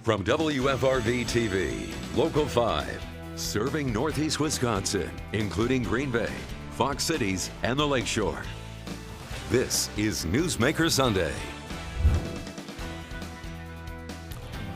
From WFRV TV, Local 5, serving Northeast Wisconsin, including Green Bay, Fox Cities, and the Lakeshore. This is Newsmaker Sunday.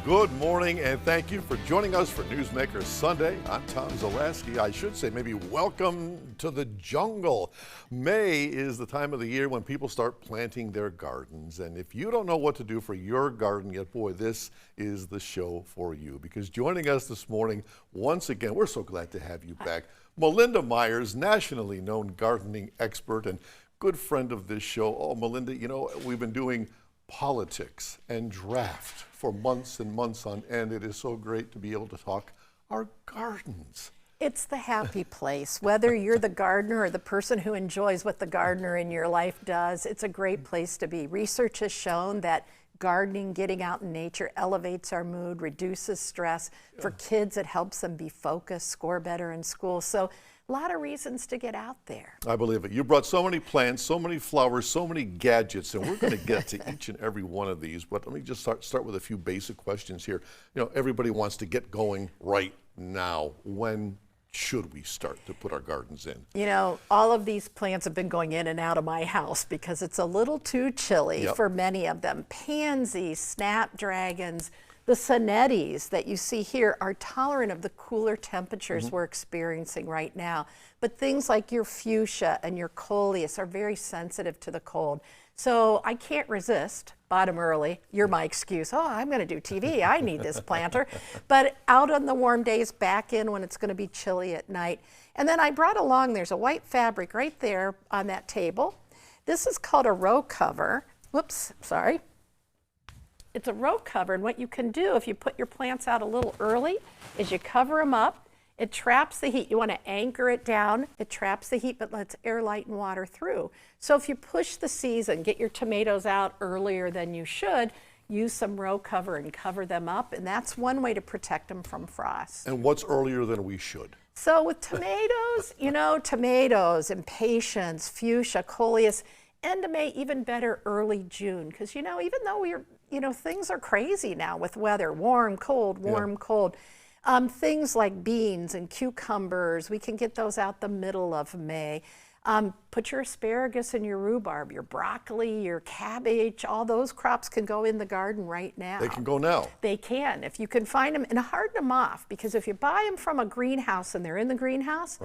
Good morning, and thank you for joining us for Newsmaker Sunday. I'm Tom Zaleski. I should say maybe welcome to the jungle. May is the time of the year when people start planting their gardens. And if you don't know what to do for your garden yet, boy, this is the show for you. Because joining us this morning, once again, we're so glad to have you back. Melinda Myers, nationally known gardening expert and good friend of this show. Oh, Melinda, you know, we've been doing politics and draft for months and months on end. It is so great to be able to talk our gardens. It's the happy place. Whether you're the gardener or the person who enjoys what the gardener in your life does, it's a great place to be. Research has shown that gardening, getting out in nature, elevates our mood, reduces stress. For kids, it helps them be focused, score better in school. So a lot of reasons to get out there. I believe it. You brought so many plants, so many flowers, so many gadgets, and we're going to get to each and every one of these. But let me just start with a few basic questions here. You know, everybody wants to get going right now. When should we start to put our gardens in? You know, all of these plants have been going in and out of my house because it's a little too chilly for many of them. Pansies, snapdragons, the Sonettis that you see here are tolerant of the cooler temperatures we're experiencing right now. But things like your fuchsia and your coleus are very sensitive to the cold. So I can't resist, bought them early. You're my excuse. Oh, I'm going to do TV. I need this planter. But out on the warm days, back in when it's going to be chilly at night. And then I brought along, there's a white fabric right there on that table. This is called a row cover. Whoops, sorry. It's a row cover, and what you can do if you put your plants out a little early is you cover them up. It traps the heat. You want to anchor it down. It traps the heat but lets air, light, and water through. So if you push the season, get your tomatoes out earlier than you should, use some row cover and cover them up, and that's one way to protect them from frost. And what's earlier than we should? So with tomatoes, you know, tomatoes, impatiens, fuchsia, coleus, end of May, even better early June, because you know, even though things are crazy now with weather, warm, cold, warm, cold. Things like beans and cucumbers, we can get those out the middle of May. Put your asparagus and your rhubarb, your broccoli, your cabbage, all those crops can go in the garden right now. They can go now. They can, if you can find them, and harden them off, because if you buy them from a greenhouse and they're in the greenhouse,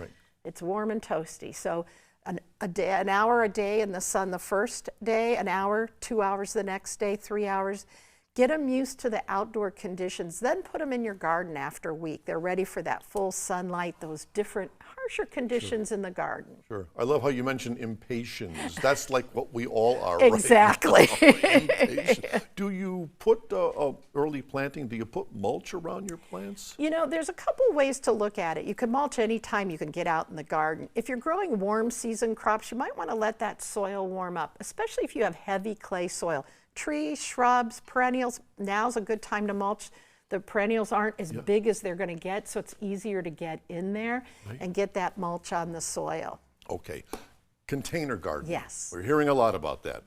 it's warm and toasty. So an hour a day in the sun the first day, an hour, 2 hours the next day, 3 hours. Get them used to the outdoor conditions, then put them in your garden after a week. They're ready for that full sunlight, those different harsher conditions in the garden. Sure. I love how you mentioned impatiens. That's like what we all are. Exactly. Right? Do you put early planting, do you put mulch around your plants? You know, there's a couple ways to look at it. You can mulch anytime you can get out in the garden. If you're growing warm season crops, you might want to let that soil warm up, especially if you have heavy clay soil. Trees, shrubs, perennials, now's a good time to mulch. The perennials aren't as big as they're going to get, so it's easier to get in there and get that mulch on the soil. Okay. Container gardening. Yes. We're hearing a lot about that.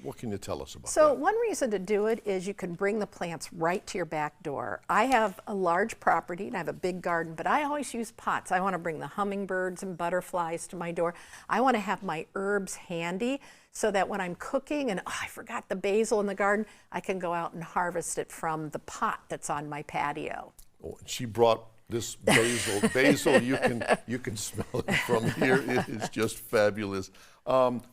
What can you tell us about that? So one reason to do it is you can bring the plants right to your back door. I have a large property and I have a big garden, but I always use pots. I want to bring the hummingbirds and butterflies to my door. I want to have my herbs handy so that when I'm cooking and I forgot the basil in the garden, I can go out and harvest it from the pot that's on my patio. Oh, she brought this basil. Basil, you can smell it from here. It is just fabulous.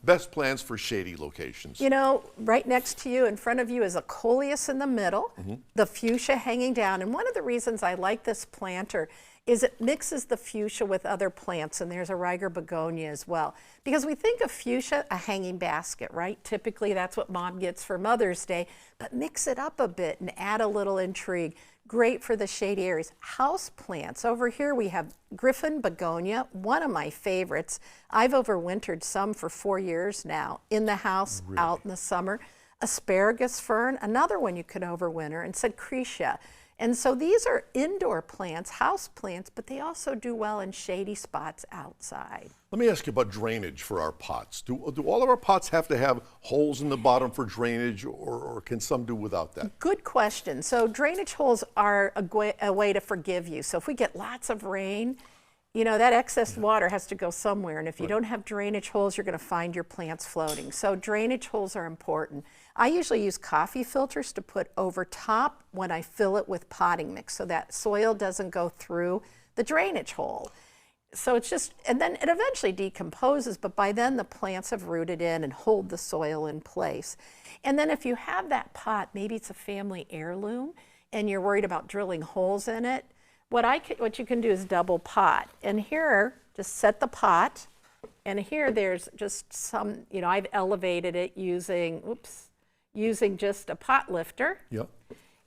Best plants for shady locations. You know, right next to you, in front of you, is a coleus in the middle, the fuchsia hanging down. And one of the reasons I like this planter is it mixes the fuchsia with other plants, and there's a Riger begonia as well. Because we think of fuchsia, a hanging basket, right? Typically that's what mom gets for Mother's Day, but mix it up a bit and add a little intrigue. Great for the shady areas. House plants. Over here we have Griffin begonia, one of my favorites. I've overwintered some for 4 years now, in the house, out in the summer. Asparagus fern, another one you can overwinter, and Secretia. And so these are indoor plants, house plants, but they also do well in shady spots outside. Let me ask you about drainage for our pots. Do all of our pots have to have holes in the bottom for drainage, or can some do without that? Good question. So drainage holes are a way to forgive you. So if we get lots of rain, you know, that excess water has to go somewhere. And if you don't have drainage holes, you're going to find your plants floating. So drainage holes are important. I usually use coffee filters to put over top when I fill it with potting mix so that soil doesn't go through the drainage hole. So it's just, and then it eventually decomposes, but by then the plants have rooted in and hold the soil in place. And then if you have that pot, maybe it's a family heirloom, and you're worried about drilling holes in it, what you can do is double pot. And here, just set the pot, and here there's just some, you know, I've elevated it using just a pot lifter. Yep.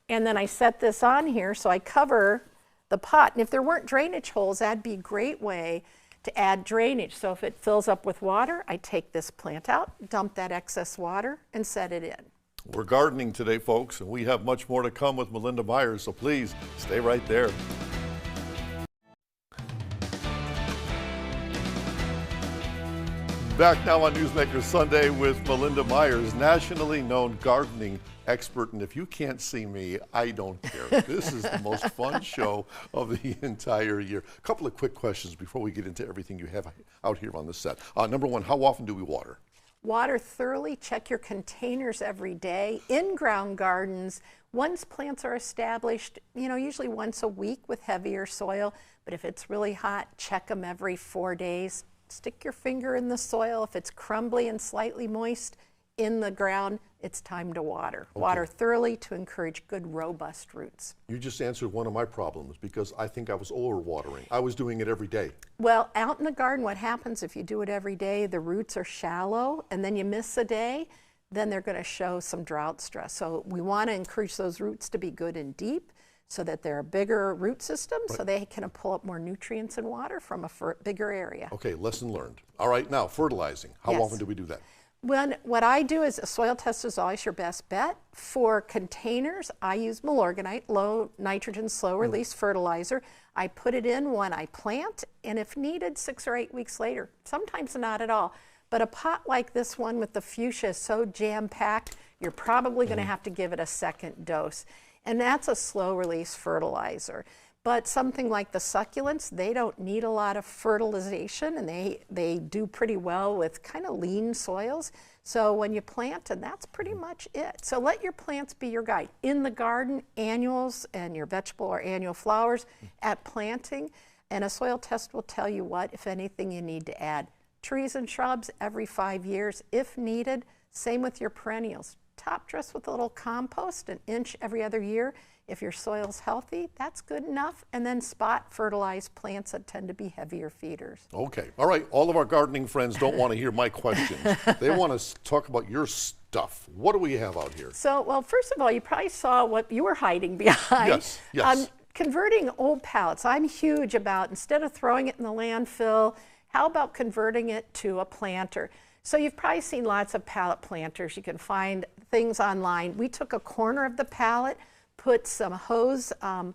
And then I set this on here, so I cover the pot. And if there weren't drainage holes, that'd be a great way to add drainage. So if it fills up with water, I take this plant out, dump that excess water, and set it in. We're gardening today, folks, and we have much more to come with Melinda Myers, so please stay right there. Back now on Newsmaker Sunday with Melinda Myers, nationally known gardening expert. And if you can't see me, I don't care. This is the most fun show of the entire year. A couple of quick questions before we get into everything you have out here on the set. Number one, how often do we water? Water thoroughly, check your containers every day. In-ground gardens, once plants are established, you know, usually once a week with heavier soil. But if it's really hot, check them every 4 days. Stick your finger in the soil. If it's crumbly and slightly moist in the ground, it's time to water. Okay. Water thoroughly to encourage good, robust roots. You just answered one of my problems because I think I was overwatering. I was doing it every day. Well, out in the garden, what happens if you do it every day, the roots are shallow, and then you miss a day, then they're going to show some drought stress. So we want to encourage those roots to be good and deep, so that they're a bigger root system, so they can pull up more nutrients and water from a bigger area. Okay, lesson learned. All right, now fertilizing. How often do we do that? What I do is a soil test is always your best bet. For containers, I use Milorganite, low nitrogen, slow release fertilizer. I put it in when I plant, and if needed, 6 or 8 weeks later. Sometimes not at all. But a pot like this one with the fuchsia is so jam-packed, you're probably going to have to give it a second dose. And that's a slow release fertilizer. But something like the succulents, they don't need a lot of fertilization, and they do pretty well with kind of lean soils. So when you plant, and that's pretty much it. So let your plants be your guide. In the garden, annuals and your vegetable or annual flowers at planting, and a soil test will tell you what, if anything, you need to add. Trees and shrubs every 5 years if needed. Same with your perennials. Top dress with a little compost, an inch every other year. If your soil's healthy, that's good enough. And then spot fertilize plants that tend to be heavier feeders. Okay. All right. All of our gardening friends don't want to hear my questions. They want to talk about your stuff. What do we have out here? So, well, first of all, you probably saw what you were hiding behind. Yes, yes. Converting old pallets. I'm huge about, instead of throwing it in the landfill, how about converting it to a planter? So you've probably seen lots of pallet planters. You can find things online. We took a corner of the pallet, put some hose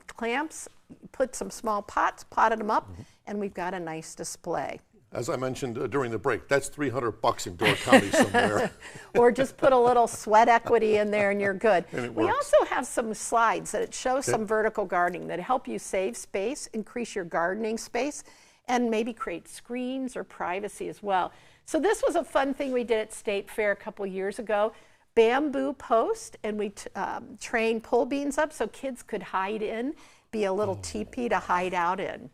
clamps, put some small pots, potted them up, and we've got a nice display. As I mentioned during the break, that's $300 in Door County somewhere. Or just put a little sweat equity in there and you're good. And we also have some slides that show some vertical gardening that help you save space, increase your gardening space, and maybe create screens or privacy as well. So this was a fun thing we did at State Fair a couple years ago. Bamboo post, and we trained pull beans up so kids could hide in, be a little teepee to hide out in.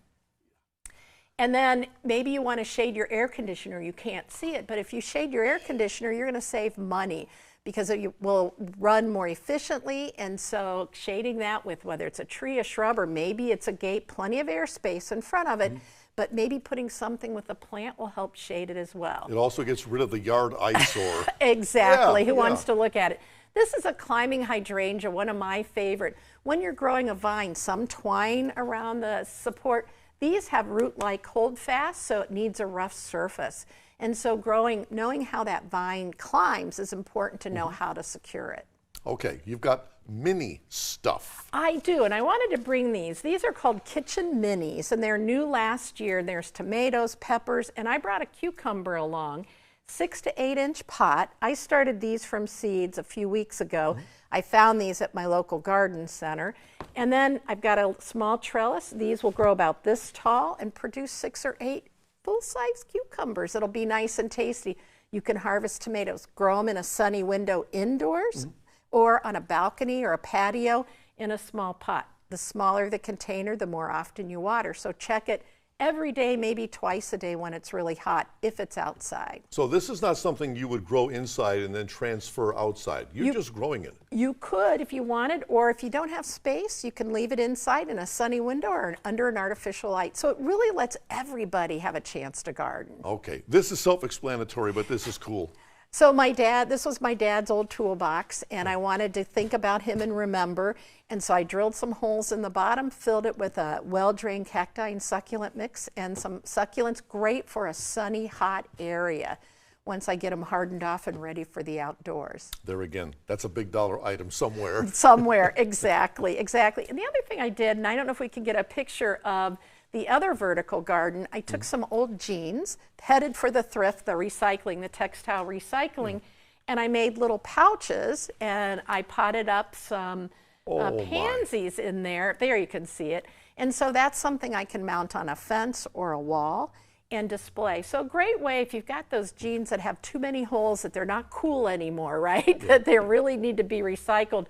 And then maybe you want to shade your air conditioner. You can't see it, but if you shade your air conditioner, you're going to save money because it will run more efficiently. And so shading that with whether it's a tree, a shrub, or maybe it's a gate, plenty of airspace in front of it, but maybe putting something with a plant will help shade it as well. It also gets rid of the yard eyesore. Exactly. Who wants to look at it? This is a climbing hydrangea, one of my favorite. When you're growing a vine, some twine around the support. These have root-like holdfast, so it needs a rough surface. And so knowing how that vine climbs is important to know how to secure it. Okay, you've got mini stuff. I do, and I wanted to bring these. These are called kitchen minis, and they're new last year. There's tomatoes, peppers, and I brought a cucumber along. 6 to 8 inch pot. I started these from seeds a few weeks ago. I found these at my local garden center. And then I've got a small trellis. These will grow about this tall and produce 6 or 8 full-size cucumbers. It'll be nice and tasty. You can harvest tomatoes, grow them in a sunny window indoors or on a balcony or a patio in a small pot. The smaller the container, the more often you water. So check it every day, maybe twice a day when it's really hot, if it's outside. So this is not something you would grow inside and then transfer outside. You're just growing it. You could if you wanted, or if you don't have space, you can leave it inside in a sunny window or under an artificial light. So it really lets everybody have a chance to garden. Okay, this is self-explanatory, but this is cool. So this was my dad's old toolbox, and I wanted to think about him and remember. And so I drilled some holes in the bottom, filled it with a well-drained cacti and succulent mix and some succulents, great for a sunny, hot area once I get them hardened off and ready for the outdoors. There again, that's a big dollar item somewhere. Somewhere, exactly, exactly. And the other thing I did, and I don't know if we can get a picture of the other vertical garden, I took some old jeans, headed for the thrift, the recycling, the textile recycling, and I made little pouches, and I potted up some pansies in there. There you can see it. And so that's something I can mount on a fence or a wall and display. So a great way if you've got those jeans that have too many holes that they're not cool anymore, right? That they really need to be recycled.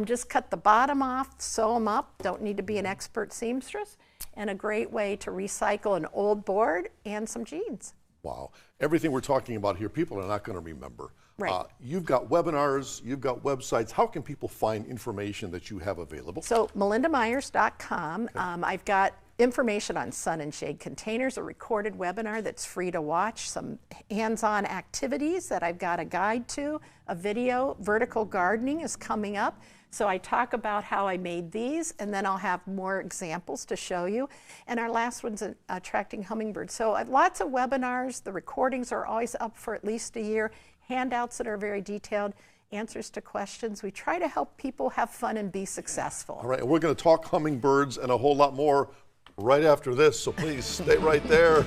Just cut the bottom off, sew them up. Don't need to be an expert seamstress. And a great way to recycle an old board and some jeans. Wow. Everything we're talking about here, people are not going to remember. Right. You've got webinars, you've got websites. How can people find information that you have available? So melindamyers.com. I've got information on sun and shade containers, a recorded webinar that's free to watch, some hands-on activities that I've got a guide to, a video. Vertical gardening is coming up. So I talk about how I made these, and then I'll have more examples to show you. And our last one's attracting hummingbirds. So I have lots of webinars. The recordings are always up for at least a year. Handouts that are very detailed, answers to questions. We try to help people have fun and be successful. All right, and we're going to talk hummingbirds and a whole lot more right after this, so please stay right there.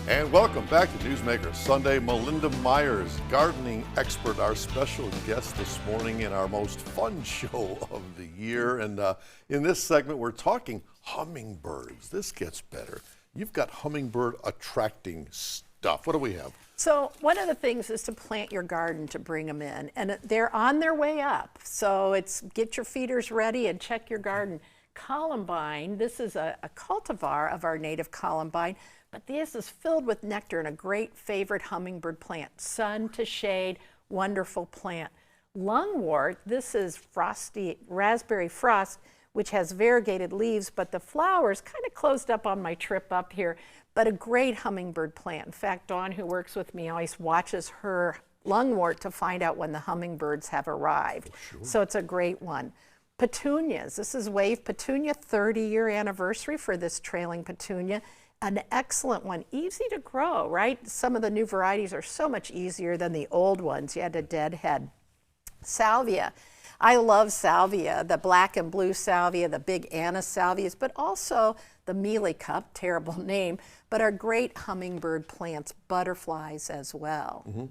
And welcome back to Newsmaker Sunday. Melinda Myers, gardening expert, our special guest this morning in our most fun show of the year. And in this segment, we're talking hummingbirds. This gets better. You've got hummingbird attracting stuff. What do we have? So one of the things is to plant your garden to bring them in. And they're on their way up. So it's get your feeders ready and check your garden. Columbine, this is a cultivar of our native columbine. But this is filled with nectar and a great favorite hummingbird plant. Sun to shade, wonderful plant. Lungwort, this is frosty raspberry frost, which has variegated leaves, but the flowers kind of closed up on my trip up here, but a great hummingbird plant. In fact, Dawn, who works with me, always watches her lungwort to find out when the hummingbirds have arrived. Sure. So it's a great one. Petunias, this is wave petunia, 30-year anniversary for this trailing petunia. An excellent one, easy to grow, right? Some of the new varieties are so much easier than the old ones. You had a deadhead. Salvia, I love salvia, the black and blue salvia, the big anise salvias, but also the mealy cup, terrible name, but are great hummingbird plants, butterflies as well. Mm-hmm.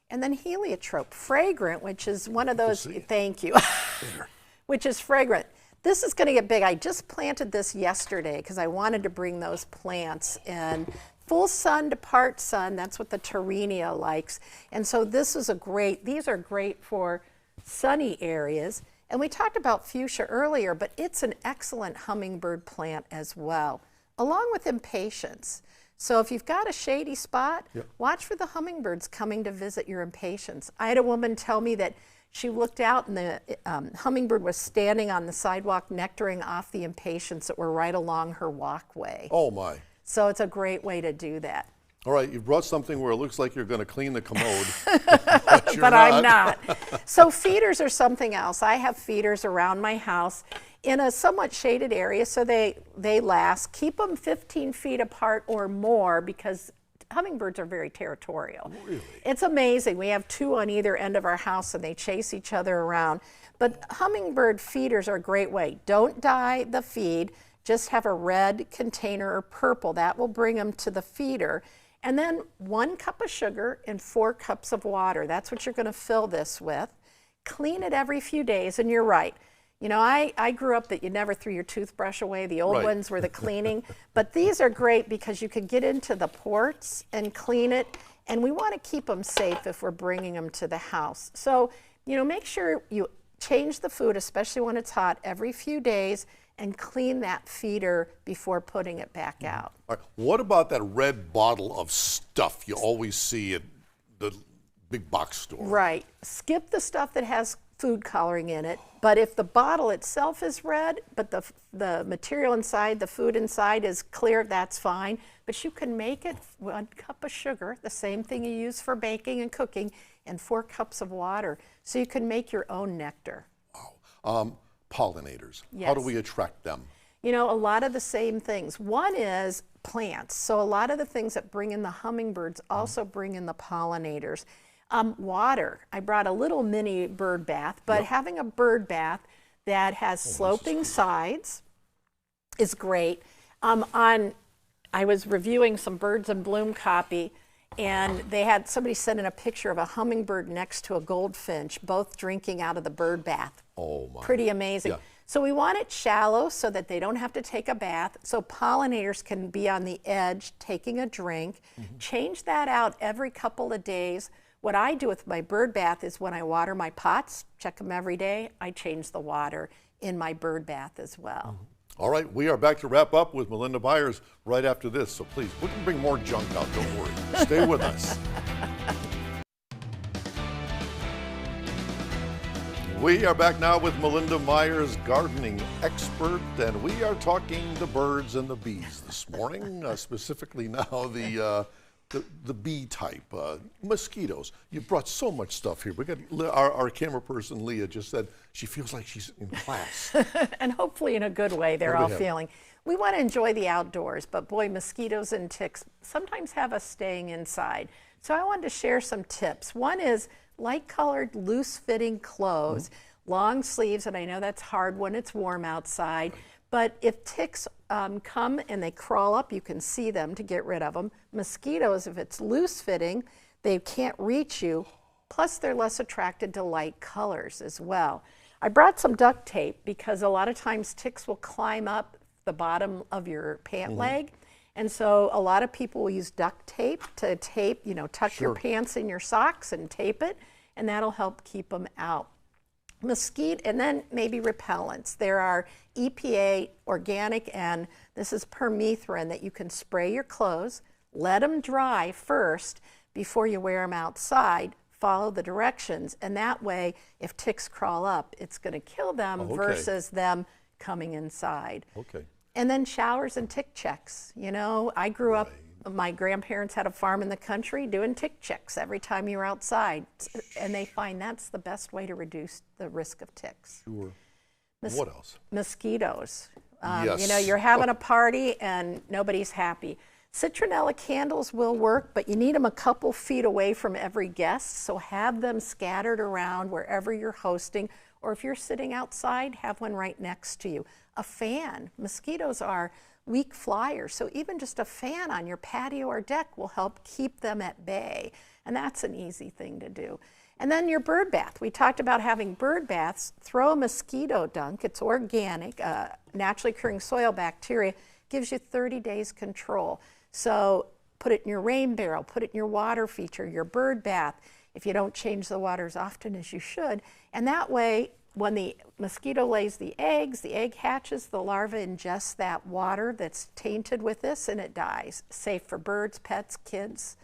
And then heliotrope, fragrant, which is one of those, thank you, which is fragrant. This is going to get big. I just planted this yesterday because I wanted to bring those plants in. Full sun to part sun, that's what the Torrenia likes. And so this is these are great for sunny areas. And we talked about fuchsia earlier, but it's an excellent hummingbird plant as well, along with impatiens. So if you've got a shady spot, watch for the hummingbirds coming to visit your impatiens. I had a woman tell me that she looked out and the hummingbird was standing on the sidewalk nectaring off the impatiens that were right along her walkway. Oh my. So it's a great way to do that. All right, you brought something where it looks like you're going to clean the commode. but I'm not. So feeders are something else. I have feeders around my house in a somewhat shaded area so they last. Keep them 15 feet apart or more because hummingbirds are very territorial. Really? It's amazing. We have 2 on either end of our house, and they chase each other around. But hummingbird feeders are a great way. Don't dye the feed. Just have a red container or purple. That will bring them to the feeder. And then 1 cup of sugar and 4 cups of water. That's what you're going to fill this with. Clean it every few days, and you're right. You know, I grew up that you never threw your toothbrush away. The old ones were the cleaning. But these are great because you could get into the ports and clean it. And we want to keep them safe if we're bringing them to the house. So, you know, make sure you change the food, especially when it's hot, every few days, and clean that feeder before putting it back out. All right. What about that red bottle of stuff you always see at the big box store? Right. Skip the stuff that has food coloring in it, but if the bottle itself is red, but the material inside, the food inside is clear, that's fine. But you can make it 1 cup of sugar, the same thing you use for baking and cooking, and 4 cups of water. So you can make your own nectar. Wow. Pollinators. Yes. How do we attract them? You know, a lot of the same things. One is plants. So a lot of the things that bring in the hummingbirds also bring in the pollinators. Water. I brought a little mini bird bath, but having a bird bath that has sloping sides is great. I was reviewing some Birds in Bloom copy, and they had somebody send in a picture of a hummingbird next to a goldfinch, both drinking out of the bird bath. Oh my. Pretty amazing. Yeah. So we want it shallow so that they don't have to take a bath, so pollinators can be on the edge taking a drink. Change that out every couple of days. What I do with my bird bath is when I water my pots, check them every day, I change the water in my bird bath as well. All right, we are back to wrap up with Melinda Myers right after this. So please, we can bring more junk out, don't worry. Stay with us. We are back now with Melinda Myers, gardening expert, and we are talking the birds and the bees this morning, specifically now the bee type, mosquitoes. You brought so much stuff here. We got our camera person, Leah, just said she feels like she's in class. And hopefully in a good way they're all feeling. We want to enjoy the outdoors, but boy, mosquitoes and ticks sometimes have us staying inside. So I wanted to share some tips. One is light-colored, loose-fitting clothes, long sleeves, and I know that's hard when it's warm outside, but if ticks come and they crawl up, you can see them to get rid of them. Mosquitoes, if it's loose-fitting, they can't reach you, plus they're less attracted to light colors as well. I brought some duct tape because a lot of times ticks will climb up the bottom of your pant leg, and so a lot of people will use duct tape to tape, you know, tuck your pants in your socks and tape it, and that'll help keep them out. Mosquito, and then maybe repellents. There are EPA organic, and this is permethrin that you can spray your clothes, let them dry first before you wear them outside, follow the directions, and that way if ticks crawl up, it's going to kill them versus them coming inside. Okay. And then showers and tick checks. You know, I grew up, my grandparents had a farm in the country doing tick checks every time you were outside, and they find that's the best way to reduce the risk of ticks. Sure. What else? Mosquitoes. Yes. You know, you're having a party and nobody's happy. Citronella candles will work, but you need them a couple feet away from every guest, so have them scattered around wherever you're hosting, or if you're sitting outside, have one right next to you. A fan. Mosquitoes are weak flyers, so even just a fan on your patio or deck will help keep them at bay, and that's an easy thing to do. And then your bird bath. We talked about having bird baths. Throw a mosquito dunk. It's organic, naturally occurring soil bacteria, gives you 30 days control. So put it in your rain barrel, put it in your water feature, your bird bath, if you don't change the water as often as you should. And that way, when the mosquito lays the eggs, the egg hatches, the larva ingests that water that's tainted with this and it dies. Safe for birds, pets, kids,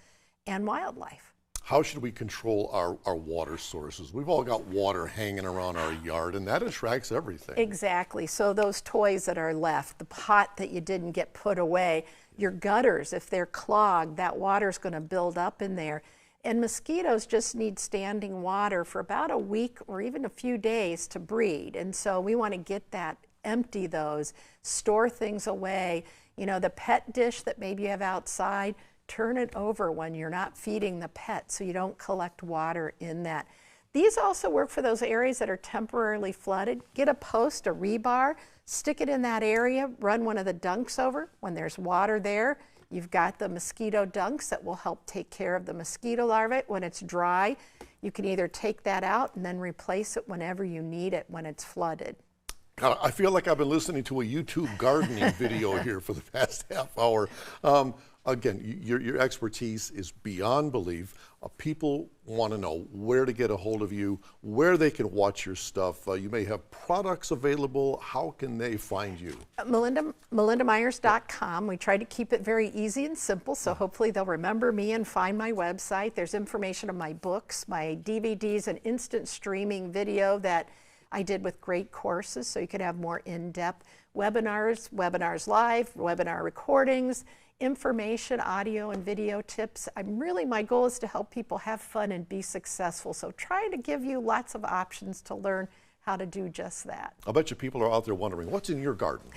and wildlife. How should we control our water sources? We've all got water hanging around our yard, and that attracts everything. Exactly. So those toys that are left, the pot that you didn't get put away, your gutters, if they're clogged, that water's going to build up in there. And mosquitoes just need standing water for about a week or even a few days to breed. And so we want to get that, empty those, store things away. You know, the pet dish that maybe you have outside, turn it over when you're not feeding the pet so you don't collect water in that. These also work for those areas that are temporarily flooded. Get a post, a rebar, stick it in that area, run one of the dunks over. When there's water there, you've got the mosquito dunks that will help take care of the mosquito larvae. When it's dry, you can either take that out and then replace it whenever you need it when it's flooded. I feel like I've been listening to a YouTube gardening video here for the past half hour. Again, your expertise is beyond belief. People want to know where to get a hold of you, where they can watch your stuff. You may have products available. How can they find you? melindamyers.com. We try to keep it very easy and simple, so hopefully they'll remember me and find my website. There's information on my books, my DVDs, and instant streaming video that I did with great courses, so you could have more in-depth webinars, webinars live, webinar recordings, information, audio and video tips. My goal is to help people have fun and be successful. So trying to give you lots of options to learn how to do just that. I bet you people are out there wondering, what's in your garden?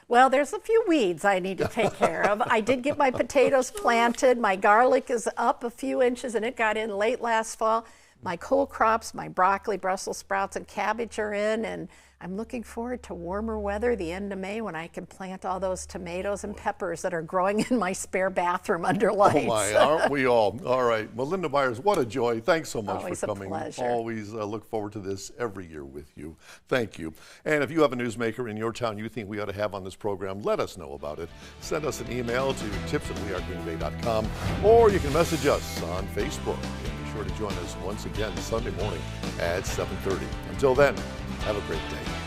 Well, there's a few weeds I need to take care of. I did get my potatoes planted. My garlic is up a few inches and it got in late last fall. My cole crops, my broccoli, Brussels sprouts, and cabbage are in, and I'm looking forward to warmer weather the end of May when I can plant all those tomatoes and peppers that are growing in my spare bathroom under lights. Oh my, aren't we all? All right, Melinda Myers, what a joy. Thanks so much Always for coming. A pleasure. Always look forward to this every year with you. Thank you. And if you have a newsmaker in your town you think we ought to have on this program, let us know about it. Send us an email to tips@wearegreenbay.com, or you can message us on Facebook. Be sure to join us once again Sunday morning at 7:30. Until then, have a great day.